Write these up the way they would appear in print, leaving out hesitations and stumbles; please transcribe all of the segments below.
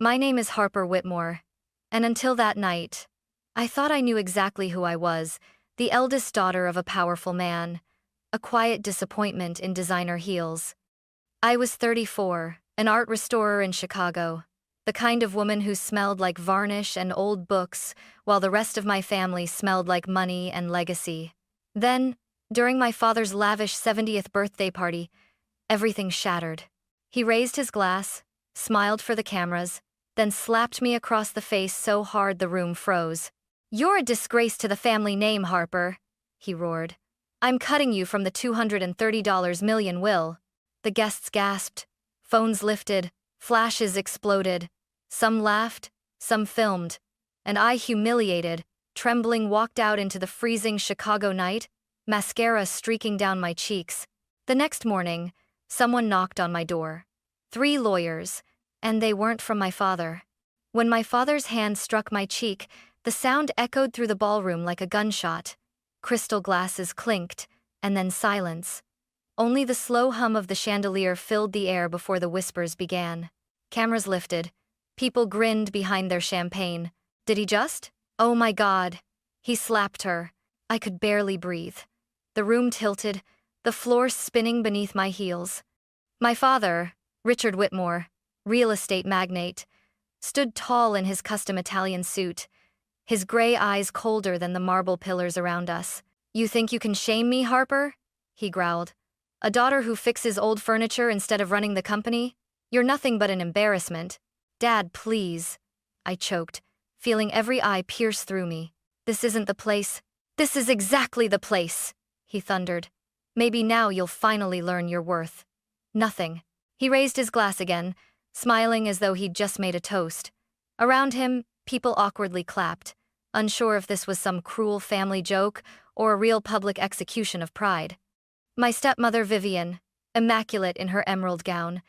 My name is Harper Whitmore, and until that night, I thought I knew exactly who I was, the eldest daughter of a powerful man, a quiet disappointment in designer heels. I was 34, an art restorer in Chicago, the kind of woman who smelled like varnish and old books, while the rest of my family smelled like money and legacy. Then, during my father's lavish 70th birthday party, everything shattered. He raised his glass, smiled for the cameras, then slapped me across the face so hard the room froze. "You're a disgrace to the family name, Harper," he roared. "I'm cutting you from the $230 million will." The guests gasped, phones lifted, flashes exploded. Some laughed, some filmed, and I, humiliated, trembling, walked out into the freezing Chicago night, mascara streaking down my cheeks. The next morning, someone knocked on my door. 3 lawyers, and they weren't from my father. When my father's hand struck my cheek, the sound echoed through the ballroom like a gunshot. Crystal glasses clinked, and then silence. Only the slow hum of the chandelier filled the air before the whispers began. Cameras lifted. People grinned behind their champagne. Did he just? Oh my God. He slapped her. I could barely breathe. The room tilted, the floor spinning beneath my heels. My father, Richard Whitmore, real estate magnate, stood tall in his custom Italian suit, his gray eyes colder than the marble pillars around us. "You think you can shame me, Harper?" he growled. "A daughter who fixes old furniture instead of running the company? You're nothing but an embarrassment." "Dad, please," I choked, feeling every eye pierce through me. "This isn't the place." "This is exactly the place," he thundered. "Maybe now you'll finally learn your worth." Nothing. He raised his glass again, smiling as though he'd just made a toast. Around him, people awkwardly clapped, unsure if this was some cruel family joke or a real public execution of pride. My stepmother, Vivian, immaculate in her emerald gown,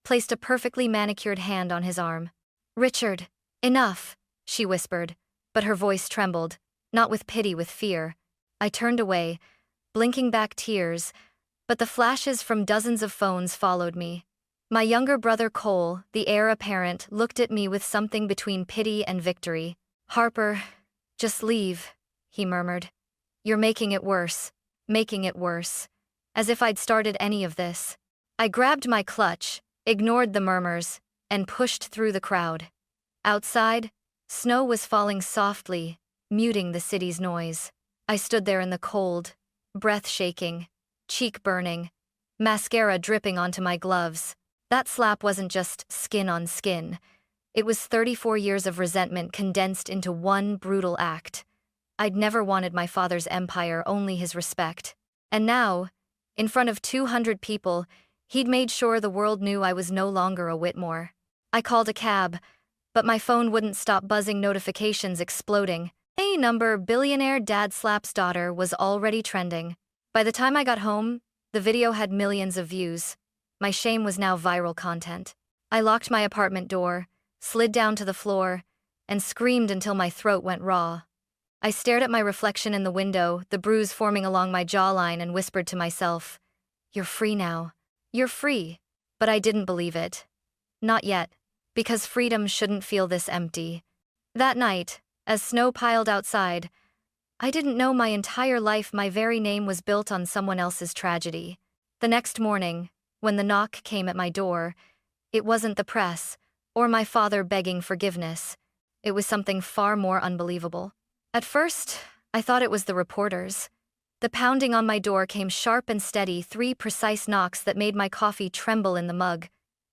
placed a perfectly manicured hand on his arm. "Richard, enough," she whispered, but her voice trembled, not with pity, with fear. I turned away, blinking back tears, but the flashes from dozens of phones followed me. My younger brother Cole, the heir apparent, looked at me with something between pity and victory. "Harper, just leave," he murmured. "You're making it worse. Making it worse." As if I'd started any of this. I grabbed my clutch, ignored the murmurs, and pushed through the crowd. Outside, snow was falling softly, muting the city's noise. I stood there in the cold, breath shaking, cheek burning, mascara dripping onto my gloves. That slap wasn't just skin on skin. It was 34 years of resentment condensed into one brutal act. I'd never wanted my father's empire, only his respect. And now, in front of 200 people, he'd made sure the world knew I was no longer a Whitmore. I called a cab, but my phone wouldn't stop buzzing, notifications exploding. A number, "Billionaire Dad Slaps Daughter," was already trending. By the time I got home, the video had millions of views. My shame was now viral content. I locked my apartment door, slid down to the floor, and screamed until my throat went raw. I stared at my reflection in the window, the bruise forming along my jawline, and whispered to myself, "You're free now. You're free." But I didn't believe it. Not yet, because freedom shouldn't feel this empty. That night, as snow piled outside, I didn't know my entire life my very name was built on someone else's tragedy. The next morning, when the knock came at my door, it wasn't the press, or my father begging forgiveness. It was something far more unbelievable. At first, I thought it was the reporters. The pounding on my door came sharp and steady, 3 precise knocks that made my coffee tremble in the mug.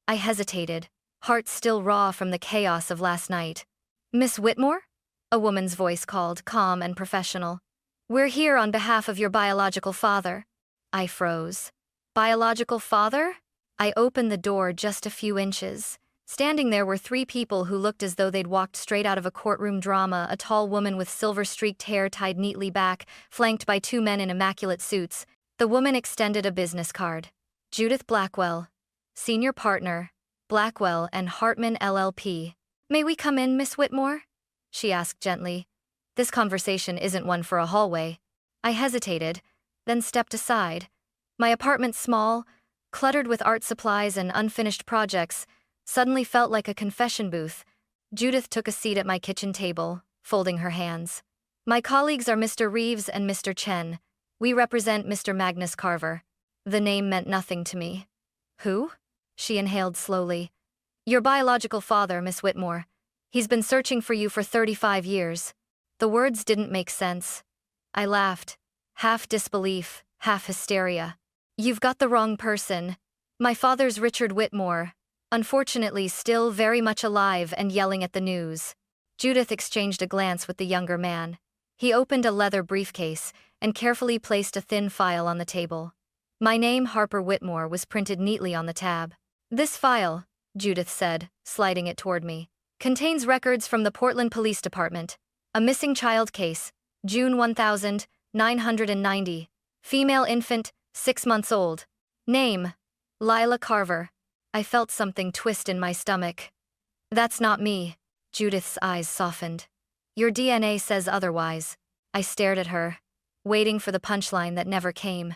I hesitated, heart still raw from the chaos of last night. "Miss Whitmore?" a woman's voice called, calm and professional. "We're here on behalf of your biological father." I froze. Biological father? I opened the door just a few inches. Standing there were 3 people who looked as though they'd walked straight out of a courtroom drama, a tall woman with silver-streaked hair tied neatly back, flanked by 2 men in immaculate suits. The woman extended a business card. "Judith Blackwell, Senior Partner, Blackwell and Hartman LLP. "May we come in, Miss Whitmore?" she asked gently. "This conversation isn't one for a hallway." I hesitated, then stepped aside. My apartment small, cluttered with art supplies and unfinished projects, suddenly felt like a confession booth. Judith took a seat at my kitchen table, folding her hands. My colleagues are Mr. Reeves and Mr. Chen. We represent Mr. Magnus Carver. The name meant nothing to me. Who? She inhaled slowly. Your biological father, Miss Whitmore. He's been searching for you for 35 years. The words didn't make sense. I laughed, half disbelief, half hysteria. You've got the wrong person. My father's Richard Whitmore, unfortunately still very much alive and yelling at the news. Judith exchanged a glance with the younger man. He opened a leather briefcase and carefully placed a thin file on the table. My name, Harper Whitmore, was printed neatly on the tab. This file, Judith said, sliding it toward me, contains records from the Portland Police Department. A missing child case, June 1990. Female infant, 6 months old. Name, Lila Carver. I felt something twist in my stomach. That's not me. Judith's eyes softened. Your DNA says otherwise. I stared at her, waiting for the punchline that never came.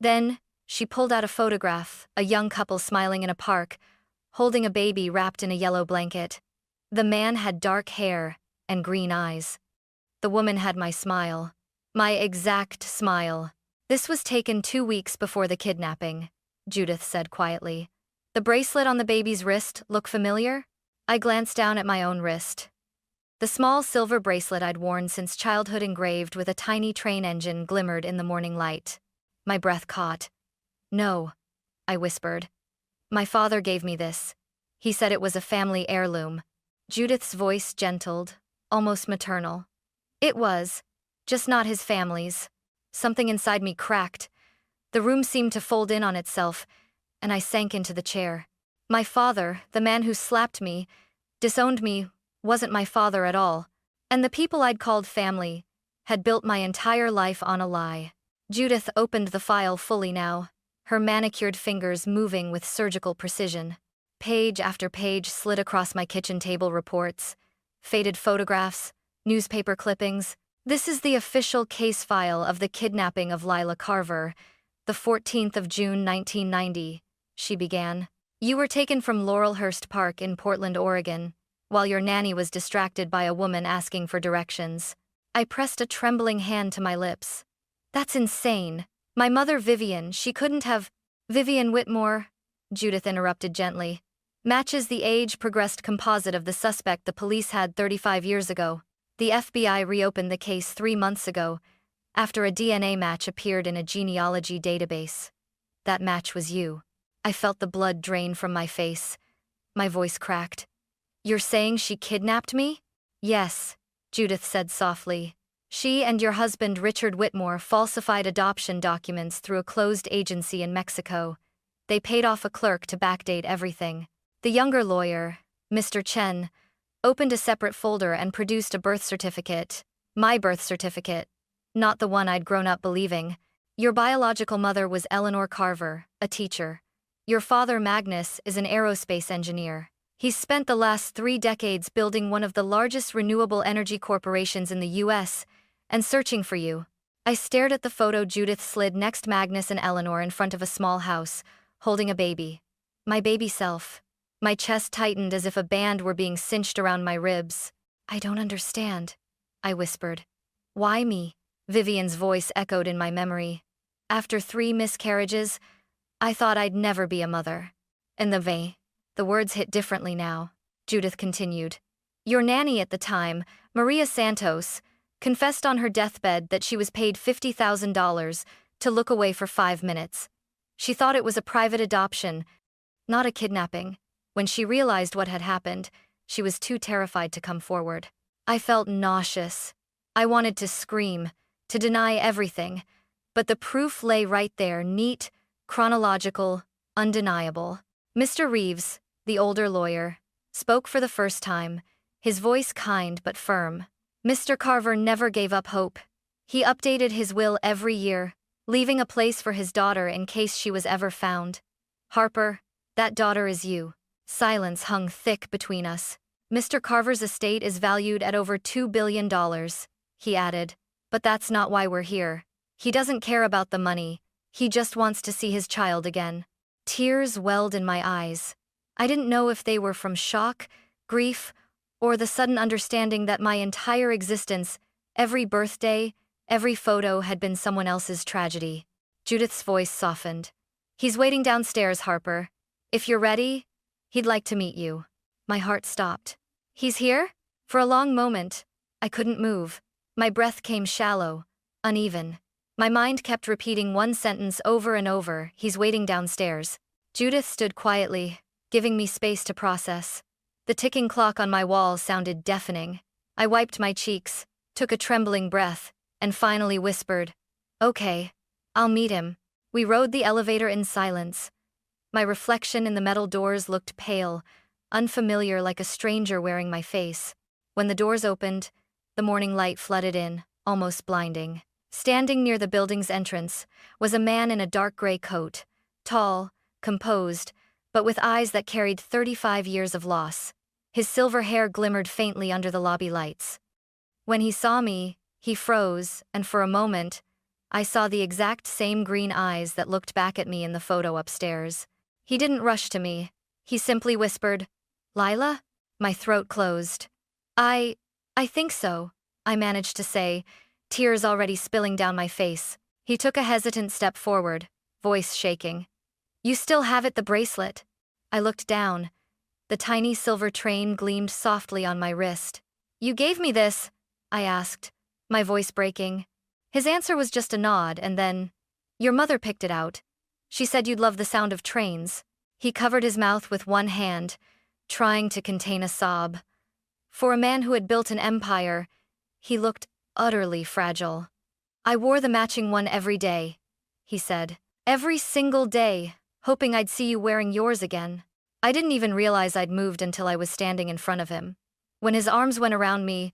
Then, she pulled out a photograph, a young couple smiling in a park, holding a baby wrapped in a yellow blanket. The man had dark hair and green eyes. The woman had my smile. My exact smile. This was taken 2 weeks before the kidnapping, Judith said quietly. The bracelet on the baby's wrist look familiar? I glanced down at my own wrist. The small silver bracelet I'd worn since childhood engraved with a tiny train engine glimmered in the morning light. My breath caught. No, I whispered. My father gave me this. He said it was a family heirloom. Judith's voice gentled, almost maternal. It was, just not his family's. Something inside me cracked. The room seemed to fold in on itself, and I sank into the chair. My father, the man who slapped me, disowned me, wasn't my father at all. And the people I'd called family had built my entire life on a lie. Judith opened the file fully now, her manicured fingers moving with surgical precision. Page after page slid across my kitchen table reports, faded photographs, newspaper clippings. This is the official case file of the kidnapping of Lila Carver, the 14th of June 1990, she began. You were taken from Laurelhurst Park in Portland, Oregon, while your nanny was distracted by a woman asking for directions. I pressed a trembling hand to my lips. That's insane. My mother Vivian, she couldn't have— Vivian Whitmore, Judith interrupted gently, matches the age-progressed composite of the suspect the police had 35 years ago. The FBI reopened the case 3 months ago, after a DNA match appeared in a genealogy database. That match was you. I felt the blood drain from my face. My voice cracked. You're saying she kidnapped me? Yes, Judith said softly. She and your husband Richard Whitmore falsified adoption documents through a closed agency in Mexico. They paid off a clerk to backdate everything. The younger lawyer, Mr. Chen, opened a separate folder and produced a birth certificate. My birth certificate. Not the one I'd grown up believing. Your biological mother was Eleanor Carver, a teacher. Your father Magnus is an aerospace engineer. He's spent the last 3 decades building one of the largest renewable energy corporations in the US, and searching for you. I stared at the photo Judith slid next Magnus and Eleanor in front of a small house, holding a baby. My baby self. My chest tightened as if a band were being cinched around my ribs. I don't understand, I whispered. Why me? Vivian's voice echoed in my memory. After 3 miscarriages, I thought I'd never be a mother. And the words hit differently now. Judith continued. Your nanny at the time, Maria Santos, confessed on her deathbed that she was paid $50,000 to look away for 5 minutes. She thought it was a private adoption, not a kidnapping. When she realized what had happened, she was too terrified to come forward. I felt nauseous. I wanted to scream, to deny everything, but the proof lay right there, neat, chronological, undeniable. Mr. Reeves, the older lawyer, spoke for the first time, his voice kind but firm. Mr. Carver never gave up hope. He updated his will every year, leaving a place for his daughter in case she was ever found. Harper, that daughter is you. Silence hung thick between us. Mr. Carver's estate is valued at over $2 billion, he added. But that's not why we're here. He doesn't care about the money. He just wants to see his child again. Tears welled in my eyes. I didn't know if they were from shock, grief, or the sudden understanding that my entire existence, every birthday, every photo had been someone else's tragedy. Judith's voice softened. "He's waiting downstairs, Harper. If you're ready, he'd like to meet you." My heart stopped. "He's here?" For a long moment, I couldn't move. My breath came shallow, uneven. My mind kept repeating one sentence over and over: "He's waiting downstairs." Judith stood quietly, giving me space to process. The ticking clock on my wall sounded deafening. I wiped my cheeks, took a trembling breath, and finally whispered, "Okay, I'll meet him." We rode the elevator in silence. My reflection in the metal doors looked pale, unfamiliar, like a stranger wearing my face. When the doors opened, the morning light flooded in, almost blinding. Standing near the building's entrance was a man in a dark gray coat, tall, composed, but with eyes that carried 35 years of loss. His silver hair glimmered faintly under the lobby lights. When he saw me, he froze, and for a moment, I saw the exact same green eyes that looked back at me in the photo upstairs. He didn't rush to me. He simply whispered, "Lila?" My throat closed. I think so," I managed to say, tears already spilling down my face. He took a hesitant step forward, voice shaking. "You still have it, the bracelet?" I looked down. The tiny silver train gleamed softly on my wrist. "You gave me this?" I asked, my voice breaking. His answer was just a nod, and then, "Your mother picked it out. She said you'd love the sound of trains." He covered his mouth with one hand, trying to contain a sob. For a man who had built an empire, he looked utterly fragile. "I wore the matching one every day," he said. "Every single day, hoping I'd see you wearing yours again." I didn't even realize I'd moved until I was standing in front of him. When his arms went around me,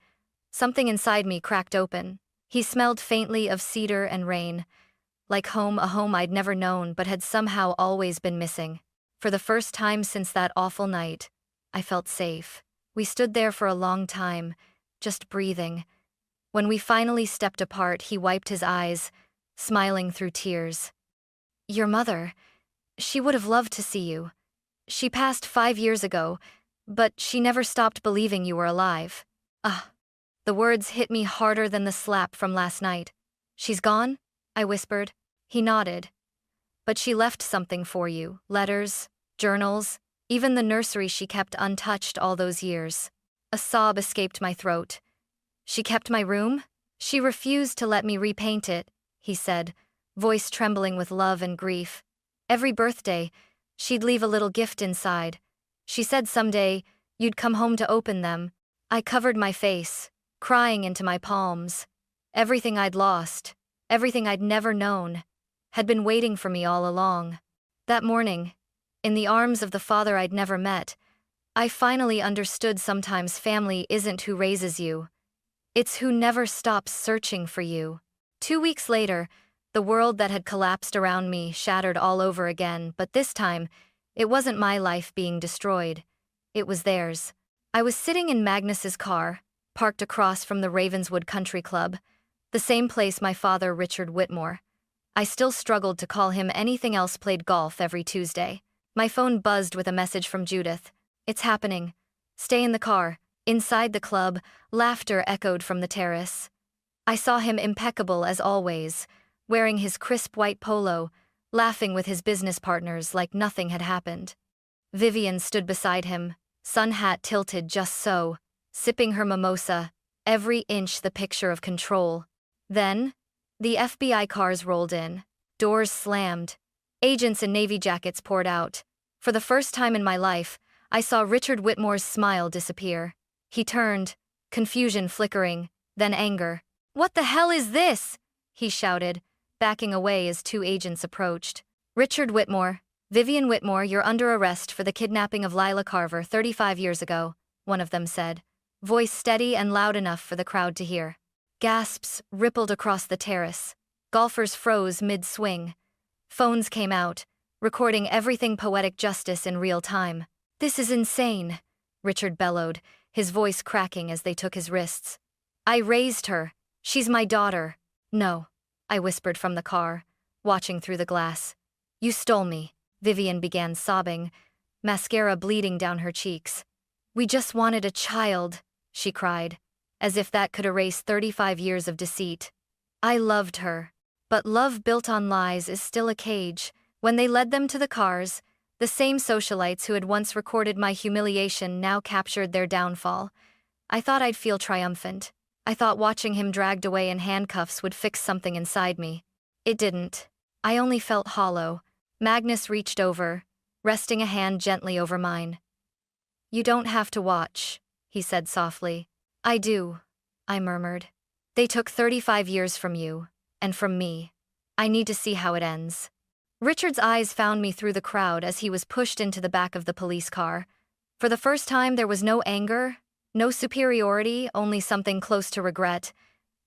something inside me cracked open. He smelled faintly of cedar and rain, like home, a home I'd never known but had somehow always been missing. For the first time since that awful night, I felt safe. We stood there for a long time, just breathing. When we finally stepped apart, he wiped his eyes, smiling through tears. "Your mother, she would have loved to see you. She passed 5 years ago, but she never stopped believing you were alive." Ah, the words hit me harder than the slap from last night. "She's gone?" I whispered. He nodded. "But she left something for you, letters, journals, even the nursery she kept untouched all those years." A sob escaped my throat. "She kept my room? She refused to let me repaint it," he said, voice trembling with love and grief. "Every birthday, she'd leave a little gift inside. She said someday you'd come home to open them." I covered my face, crying into my palms. Everything I'd lost, everything I'd never known, had been waiting for me all along. That morning, in the arms of the father I'd never met, I finally understood sometimes family isn't who raises you. It's who never stops searching for you. 2 weeks later, the world that had collapsed around me shattered all over again, but this time, it wasn't my life being destroyed. It was theirs. I was sitting in Magnus's car, parked across from the Ravenswood Country Club, the same place my father, Richard Whitmore. I still struggled to call him anything else, played golf every Tuesday. My phone buzzed with a message from Judith. "It's happening. Stay in the car." Inside the club, laughter echoed from the terrace. I saw him, impeccable as always, wearing his crisp white polo, laughing with his business partners like nothing had happened. Vivian stood beside him, sun hat tilted just so, sipping her mimosa, every inch the picture of control. Then, the FBI cars rolled in, doors slammed, agents in navy jackets poured out. For the first time in my life, I saw Richard Whitmore's smile disappear. He turned, confusion flickering, then anger. "What the hell is this?" he shouted, backing away as 2 agents approached. "Richard Whitmore, Vivian Whitmore, you're under arrest for the kidnapping of Lila Carver 35 years ago," one of them said, voice steady and loud enough for the crowd to hear. Gasps rippled across the terrace. Golfers froze mid-swing. Phones came out, recording everything, poetic justice in real time. "This is insane," Richard bellowed, his voice cracking as they took his wrists. "I raised her. She's my daughter." "No," I whispered from the car, watching through the glass. "You stole me." Vivian began sobbing, mascara bleeding down her cheeks. "We just wanted a child," she cried, as if that could erase 35 years of deceit. I loved her. But love built on lies is still a cage. When they led them to the cars, the same socialites who had once recorded my humiliation now captured their downfall. I thought I'd feel triumphant. I thought watching him dragged away in handcuffs would fix something inside me. It didn't. I only felt hollow. Magnus reached over, resting a hand gently over mine. "You don't have to watch," he said softly. "I do," I murmured. "They took 35 years from you, and from me. I need to see how it ends." Richard's eyes found me through the crowd as he was pushed into the back of the police car. For the first time, there was no anger, no superiority, only something close to regret.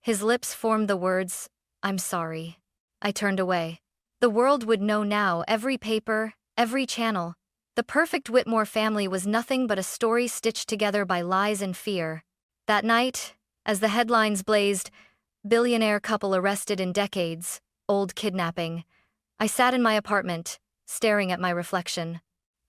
His lips formed the words, "I'm sorry." I turned away. The world would know now, every paper, every channel. The perfect Whitmore family was nothing but a story stitched together by lies and fear. That night, as the headlines blazed, "Billionaire couple arrested in decades, old kidnapping," I sat in my apartment, staring at my reflection.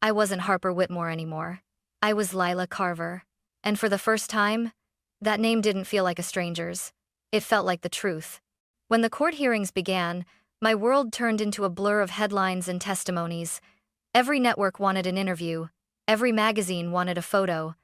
I wasn't Harper Whitmore anymore. I was Lila Carver. And for the first time, that name didn't feel like a stranger's. It felt like the truth. When the court hearings began, my world turned into a blur of headlines and testimonies. Every network wanted an interview. Every magazine wanted a photo.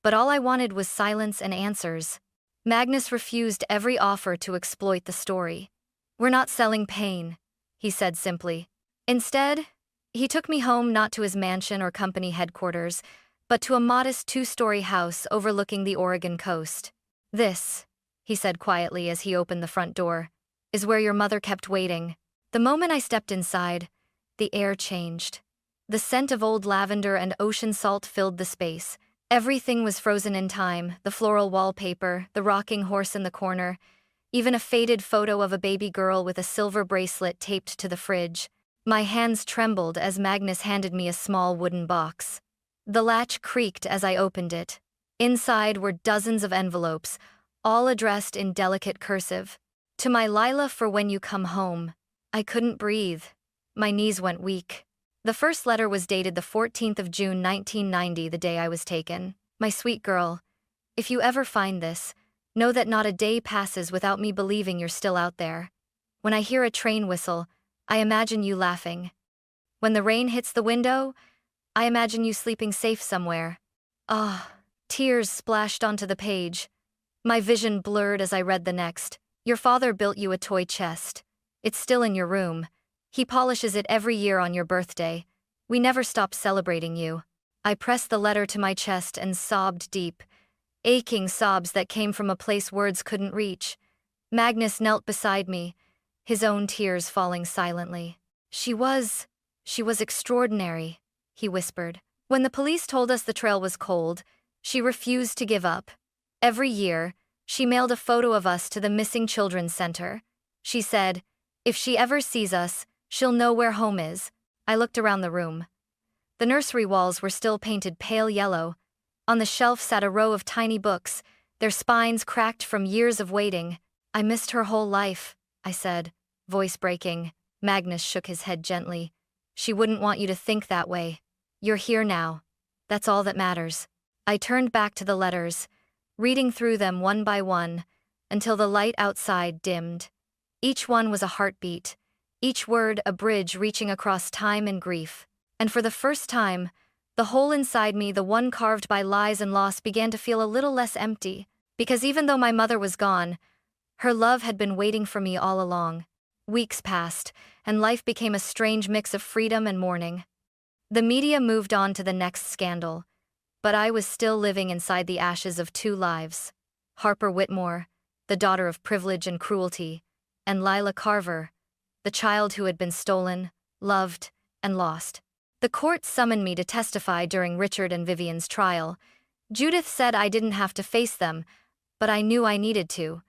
But all I wanted was silence and answers. Magnus refused every offer to exploit the story. "We're not selling pain," he said simply. Instead, he took me home, not to his mansion or company headquarters, but to a modest 2-story house overlooking the Oregon coast. "This," he said quietly as he opened the front door, "is where your mother kept waiting." The moment I stepped inside, the air changed. The scent of old lavender and ocean salt filled the space. Everything was frozen in time, the floral wallpaper, the rocking horse in the corner, even a faded photo of a baby girl with a silver bracelet taped to the fridge. My hands trembled as Magnus handed me a small wooden box. The latch creaked as I opened it. Inside were dozens of envelopes, all addressed in delicate cursive. "To my Lila for when you come home." I couldn't breathe. My knees went weak. The first letter was dated the 14th of June 1990, the day I was taken. "My sweet girl, if you ever find this, know that not a day passes without me believing you're still out there. When I hear a train whistle, I imagine you laughing. When the rain hits the window, I imagine you sleeping safe somewhere." Ah, tears splashed onto the page. My vision blurred as I read the next. "Your father built you a toy chest. It's still in your room. He polishes it every year on your birthday. We never stop celebrating you." I pressed the letter to my chest and sobbed deep, aching sobs that came from a place words couldn't reach. Magnus knelt beside me, his own tears falling silently. She was extraordinary," he whispered. "When the police told us the trail was cold, she refused to give up. Every year, she mailed a photo of us to the Missing Children's Center. She said, if she ever sees us, she'll know where home is." I looked around the room. The nursery walls were still painted pale yellow. On the shelf sat a row of tiny books, their spines cracked from years of waiting. "I missed her whole life," I said, voice breaking. Magnus shook his head gently. "She wouldn't want you to think that way. You're here now. That's all that matters." I turned back to the letters, reading through them one by one, until the light outside dimmed. Each one was a heartbeat, each word a bridge reaching across time and grief. And for the first time, the hole inside me, the one carved by lies and loss, began to feel a little less empty, because even though my mother was gone, her love had been waiting for me all along. Weeks passed, and life became a strange mix of freedom and mourning. The media moved on to the next scandal, but I was still living inside the ashes of 2 lives. Harper Whitmore, the daughter of privilege and cruelty, and Lila Carver, the child who had been stolen, loved, and lost. The court summoned me to testify during Richard and Vivian's trial. Judith said I didn't have to face them, but I knew I needed to.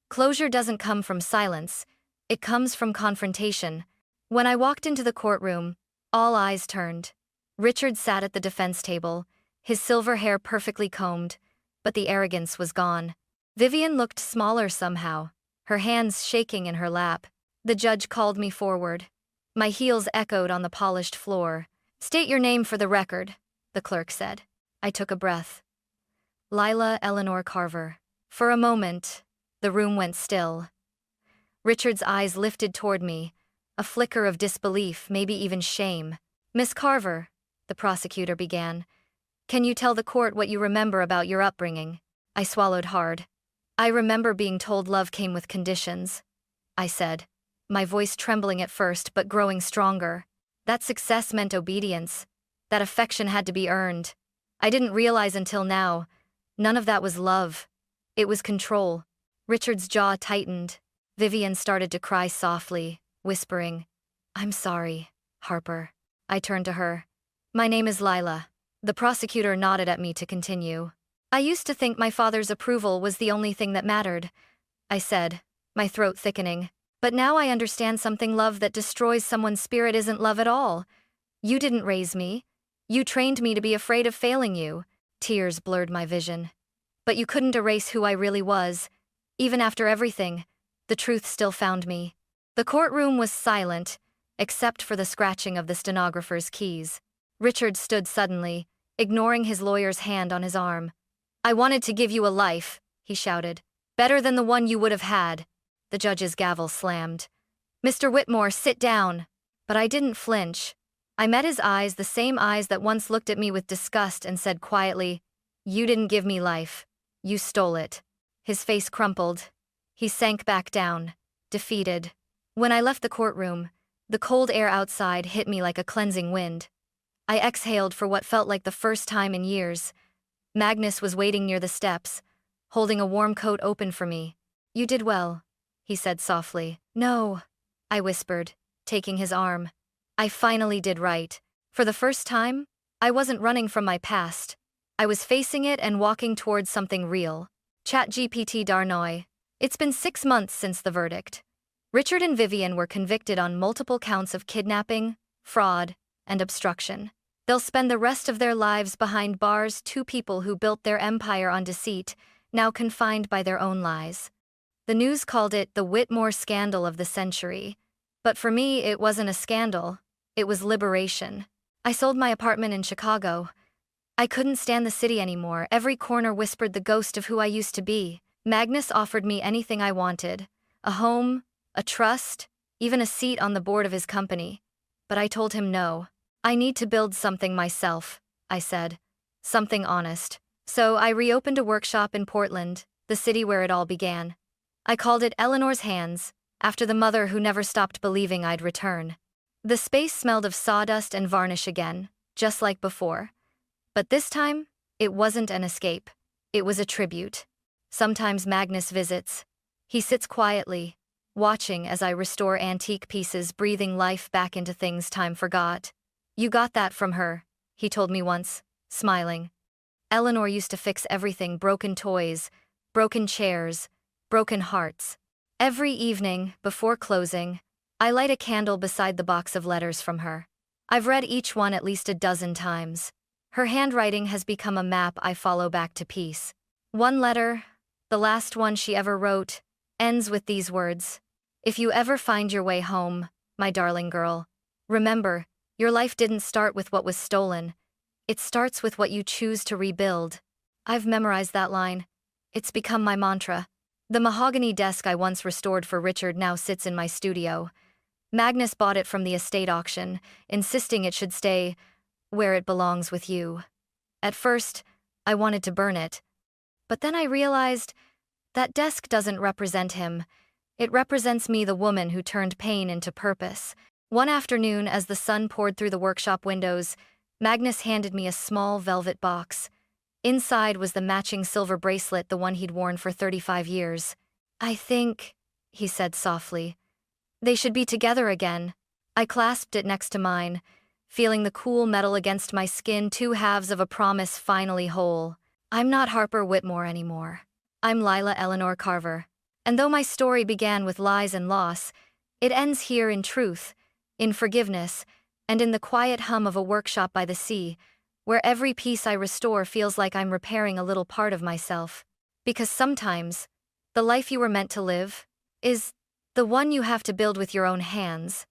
Closure doesn't come from silence, it comes from confrontation. When I walked into the courtroom, all eyes turned. Richard sat at the defense table, his silver hair perfectly combed, but the arrogance was gone. Vivian looked smaller somehow, her hands shaking in her lap. The judge called me forward. My heels echoed on the polished floor. "State your name for the record," the clerk said. I took a breath. Lila Eleanor Carver. For a moment, the room went still. Richard's eyes lifted toward me, a flicker of disbelief, maybe even shame. Miss Carver, the prosecutor began, can you tell the court what you remember about your upbringing? I swallowed hard. I remember being told love came with conditions, I said, my voice trembling at first but growing stronger. That success meant obedience, that affection had to be earned. I didn't realize until now, none of that was love. It was control. Richard's jaw tightened. Vivian started to cry softly, whispering, I'm sorry, Harper. I turned to her. My name is Lila. The prosecutor nodded at me to continue. I used to think my father's approval was the only thing that mattered, I said, my throat thickening. But now I understand something. Love that destroys someone's spirit isn't love at all. You didn't raise me. You trained me to be afraid of failing you. Tears blurred my vision. But you couldn't erase who I really was. Even after everything, the truth still found me. The courtroom was silent, except for the scratching of the stenographer's keys. Richard stood suddenly, ignoring his lawyer's hand on his arm. I wanted to give you a life, he shouted. Better than the one you would have had. The judge's gavel slammed. Mr. Whitmore, sit down. But I didn't flinch. I met his eyes, the same eyes that once looked at me with disgust, and said quietly, You didn't give me life. You stole it. His face crumpled. He sank back down, defeated. When I left the courtroom, the cold air outside hit me like a cleansing wind. I exhaled for what felt like the first time in years. Magnus was waiting near the steps, holding a warm coat open for me. You did well, he said softly. No, I whispered, taking his arm. I finally did right. For the first time, I wasn't running from my past. I was facing it and walking towards something real. ChatGPT Darnoy. It's been 6 months since the verdict. Richard and Vivian were convicted on multiple counts of kidnapping, fraud, and obstruction. They'll spend the rest of their lives behind bars. Two people who built their empire on deceit, now confined by their own lies. The news called it the Whitmore scandal of the century. But for me, it wasn't a scandal. It was liberation. I sold my apartment in Chicago. I couldn't stand the city anymore. Every corner whispered the ghost of who I used to be. Magnus offered me anything I wanted. A home, a trust, even a seat on the board of his company. But I told him no. I need to build something myself, I said. Something honest. So I reopened a workshop in Portland, the city where it all began. I called it Eleanor's Hands, after the mother who never stopped believing I'd return. The space smelled of sawdust and varnish again, just like before. But this time, it wasn't an escape. It was a tribute. Sometimes Magnus visits. He sits quietly, watching as I restore antique pieces, breathing life back into things time forgot. You got that from her, he told me once, smiling. Eleanor used to fix everything: broken toys, broken chairs, broken hearts. Every evening, before closing, I light a candle beside the box of letters from her. I've read each one at least a dozen times. Her handwriting has become a map I follow back to peace. One letter, the last one she ever wrote, ends with these words. If you ever find your way home, my darling girl, remember, your life didn't start with what was stolen. It starts with what you choose to rebuild. I've memorized that line. It's become my mantra. The mahogany desk I once restored for Richard now sits in my studio. Magnus bought it from the estate auction, insisting it should stay where it belongs with you. At first, I wanted to burn it. But then I realized that desk doesn't represent him. It represents me, the woman who turned pain into purpose. One afternoon, as the sun poured through the workshop windows, Magnus handed me a small velvet box. Inside was the matching silver bracelet, the one he'd worn for 35 years. I think, he said softly, they should be together again. I clasped it next to mine, feeling the cool metal against my skin, two halves of a promise finally whole. I'm not Harper Whitmore anymore. I'm Lila Eleanor Carver. And though my story began with lies and loss, it ends here in truth, in forgiveness, and in the quiet hum of a workshop by the sea, where every piece I restore feels like I'm repairing a little part of myself. Because sometimes, the life you were meant to live is the one you have to build with your own hands.